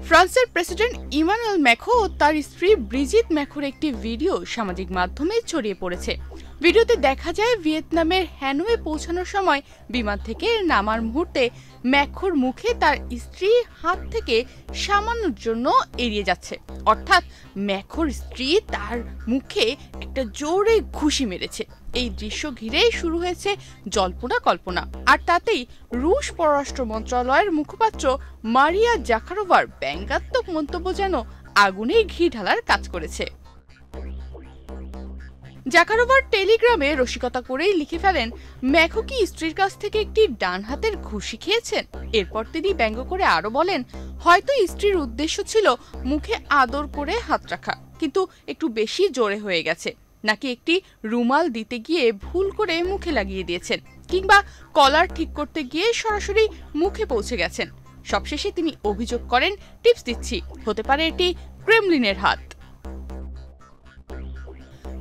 ফ্রান্সের president Emmanuel Macron ও তার স্ত্রী ব্রিজিট ম্যাক্রোর একটি ভিডিও সামাজিক মাধ্যমে ছড়িয়ে পড়েছে। ভিডিওতে দেখা যায় ভিয়েতনামের হ্যানয়ে পৌঁছানোর সময় বিমান থেকে নামার মুহূর্তে ম্যাক্রোর মুখে তার স্ত্রী হাত থেকে সামান্যর জন্য এড়িয়ে যাচ্ছে, অর্থাৎ ম্যাক্রোর স্ত্রী তার মুখে একটা জোরে ঘুষি মেরেছে। এই দৃশ্য ঘিরে শুরু হয়েছে জল্পনা কল্পনা, আর তাতেই রুশ পররাষ্ট্র মন্ত্রণালয়ের মুখপাত্র মারিয়া জাখারোভার ব্যঙ্গাত্মক মন্তব্য যেন আগুনে ঘি ঢালার কাজ করেছে। জাখারোভার টেলিগ্রামে রসিকতা করেই লিখে ফেলেন, ম্যাক্রো কি স্ত্রীর কাছ থেকে একটি ডান হাতের ঘুষি খেয়েছেন? এরপর তিনি ব্যঙ্গ করে আরো বলেন, হয়তো স্ত্রীর উদ্দেশ্য ছিল মুখে আদর করে হাত রাখা, কিন্তু একটু বেশি জোরে হয়ে গেছে, নাকি একটি রুমাল দিতে গিয়ে ভুল করে মুখে লাগিয়ে দিয়েছেন, কিংবা কলার ঠিক করতে গিয়ে সরাসরি মুখে পৌঁছে গেছেন। সবশেষে তিনি অভিযোগ করেন, টিপস দিচ্ছি, হতে পারে এটি ক্রেমলিনের হাত।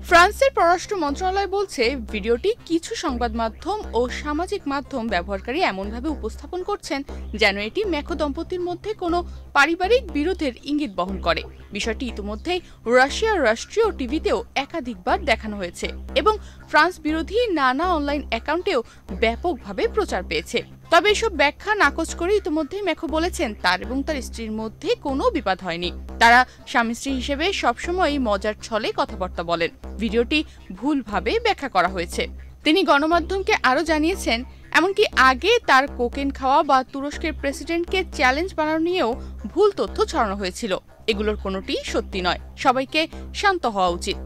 ফ্রান্সের পররাষ্ট্র মন্ত্রণালয় বলছে, ভিডিওটি কিছু সংবাদ মাধ্যম ও সামাজিক মাধ্যম ব্যবহারকারী এমনভাবে উপস্থাপন করছেন যেন এটি ম্যাক্রো দম্পতির মধ্যে কোনো পারিবারিক বিরোধের ইঙ্গিত বহন করে। বিষয়টি ইতিমধ্যেই রাশিয়ার রাষ্ট্রীয় টিভিতেও একাধিকবার দেখানো হয়েছে এবং ফ্রান্স বিরোধী নানা অনলাইন অ্যাকাউন্টেও ব্যাপকভাবে প্রচার পেয়েছে। তবে এসব ব্যাখ্যা নাকচ করে ইতিমধ্যেই ম্যাক্রো বলেছেন, তার এবং তার স্ত্রীর মধ্যে কোনো বিবাদ হয়নি। তারা স্বামী স্ত্রী হিসেবে সবসময় মজার ছলে কথাবার্তা বলেন। ভিডিওটি ভুলভাবে ব্যাখ্যা করা হয়েছে। তিনি গণমাধ্যমকে আরও জানিয়েছেন, এমনকি আগে তার কোকেন খাওয়া বা তুরস্কের প্রেসিডেন্টকে চ্যালেঞ্জ বানানো নিয়েও ভুল তথ্য ছড়ানো হয়েছিল। এগুলোর কোনোটিই সত্যি নয়। সবাইকে শান্ত হওয়া উচিত।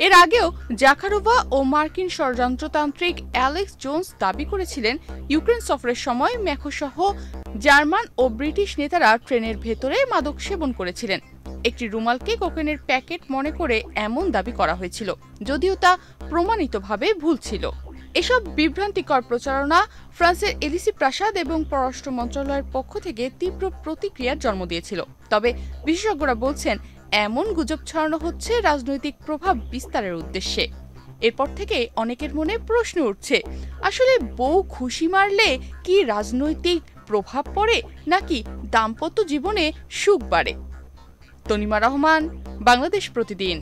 এর আগেও জাখারোভা ও মার্কিন ষড়যন্ত্রতান্ত্রিক অ্যালেক্স জোন্স দাবি করেছিলেন, ইউক্রেন সফরের সময় ম্যাক্রো সহ জার্মান ও ব্রিটিশ নেতারা ট্রেনের ভেতরে মাদক সেবন করেছিলেন। একটি রুমালকে কোকেনের প্যাকেট মনে করে এমন দাবি করা হয়েছিল, যদিও তা প্রমাণিতভাবে ভুল ছিল। এসব বিভ্রান্তিকর প্রচারণা ফ্রান্সের এলিসি প্রাসাদ এবং পররাষ্ট্র মন্ত্রণালয়ের পক্ষ থেকে তীব্র প্রতিক্রিয়ার জন্ম দিয়েছিল। তবে বিশেষজ্ঞরা বলছেন, এমন গুজব ছড়ানো হচ্ছে রাজনৈতিক প্রভাব বিস্তারের উদ্দেশ্যে। এরপর থেকে অনেকের মনে প্রশ্ন উঠছে, আসলে বউ ঘুষি মারলে কি রাজনৈতিক প্রভাব পড়ে, নাকি দাম্পত্য জীবনে সুখ বাড়ে? তনিমা রহমান, বাংলাদেশ প্রতিদিন।